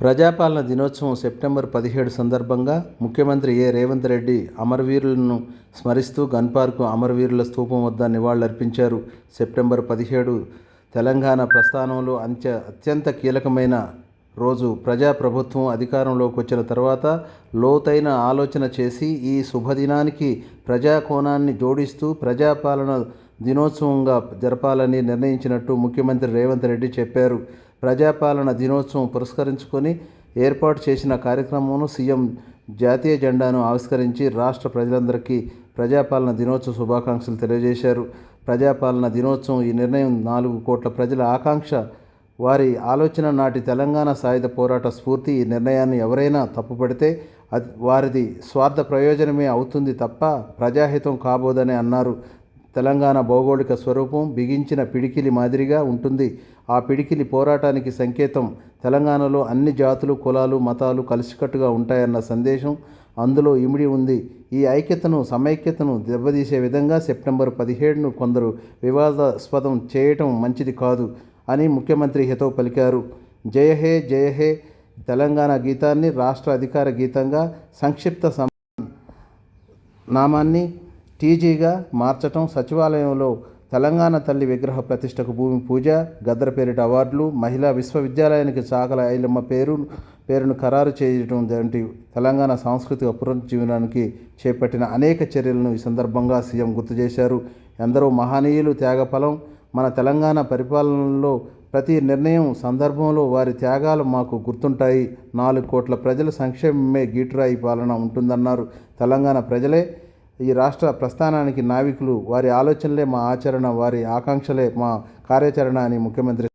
ప్రజాపాలన దినోత్సవం సెప్టెంబర్ 17 సందర్భంగా ముఖ్యమంత్రి రేవంత్ రెడ్డి అమరవీరులను స్మరిస్తూ గన్పార్కు అమరవీరుల స్తూపం వద్ద నివాళులర్పించారు. సెప్టెంబర్ 17 తెలంగాణ ప్రస్థానంలో అత్యంత కీలకమైన రోజు. ప్రజాప్రభుత్వం అధికారంలోకి వచ్చిన తర్వాత లోతైన ఆలోచన చేసి ఈ శుభదినానికి ప్రజాకోణాన్ని జోడిస్తూ ప్రజాపాలన దినోత్సవంగా జరపాలని నిర్ణయించినట్టు ముఖ్యమంత్రి రేవంత్ రెడ్డి చెప్పారు. ప్రజాపాలన దినోత్సవం పురస్కరించుకొని ఏర్పాటు చేసిన కార్యక్రమంలో సీఎం జాతీయ జెండాను ఆవిష్కరించి రాష్ట్ర ప్రజలందరికీ ప్రజాపాలన దినోత్సవ శుభాకాంక్షలు తెలియజేశారు. ప్రజాపాలన దినోత్సవం ఈ నిర్ణయం 4 కోట్ల ప్రజల ఆకాంక్ష, వారి ఆలోచన, నాటి తెలంగాణ సాయుధ పోరాట స్ఫూర్తి. ఈ నిర్ణయాన్ని ఎవరైనా తప్పుపడితే అది వారిది స్వార్థ ప్రయోజనమే అవుతుంది తప్ప ప్రజాహితం కాబోదని అన్నారు. తెలంగాణ భౌగోళిక స్వరూపం బిగించిన పిడికిలి మాదిరిగా ఉంటుంది. ఆ పిడికిలి పోరాటానికి సంకేతం. తెలంగాణలో అన్ని జాతులు, కులాలు, మతాలు కలిసికట్టుగా ఉంటాయన్న సందేశం అందులో ఇమిడి ఉంది. ఈ ఐక్యతను, సమైక్యతను దెబ్బతీసే విధంగా సెప్టెంబర్ 17ను కొందరు వివాదాస్పదం చేయటం మంచిది కాదు అని ముఖ్యమంత్రి హితవు పలికారు. జయ హే జయ హే తెలంగాణ గీతాన్ని రాష్ట్ర అధికార గీతంగా, సంక్షిప్త నామాన్ని టీజీగా మార్చటం, సచివాలయంలో తెలంగాణ తల్లి విగ్రహ ప్రతిష్టకు భూమి పూజ, గద్దర పేరిట అవార్డులు, మహిళా విశ్వవిద్యాలయానికి చాకల ఐలమ్మ పేరును ఖరారు చేయడం వంటి తెలంగాణ సాంస్కృతిక పునరుజ్జీవనానికి చేపట్టిన అనేక చర్యలను ఈ సందర్భంగా సీఎం గుర్తు చేశారు. ఎందరో మహనీయులు త్యాగఫలం మన తెలంగాణ పరిపాలనలో ప్రతి నిర్ణయం సందర్భంలో వారి త్యాగాలు మాకు గుర్తుంటాయి. 4 కోట్ల ప్రజల సంక్షేమమే గీటురాయి పాలన ఉంటుందన్నారు. తెలంగాణ ప్రజలే ఈ రాష్ట్ర ప్రస్థానానికి నావికులు. వారి ఆలోచనలే మా ఆచరణ, వారి ఆకాంక్షలే మా కార్యాచరణ అని ముఖ్యమంత్రి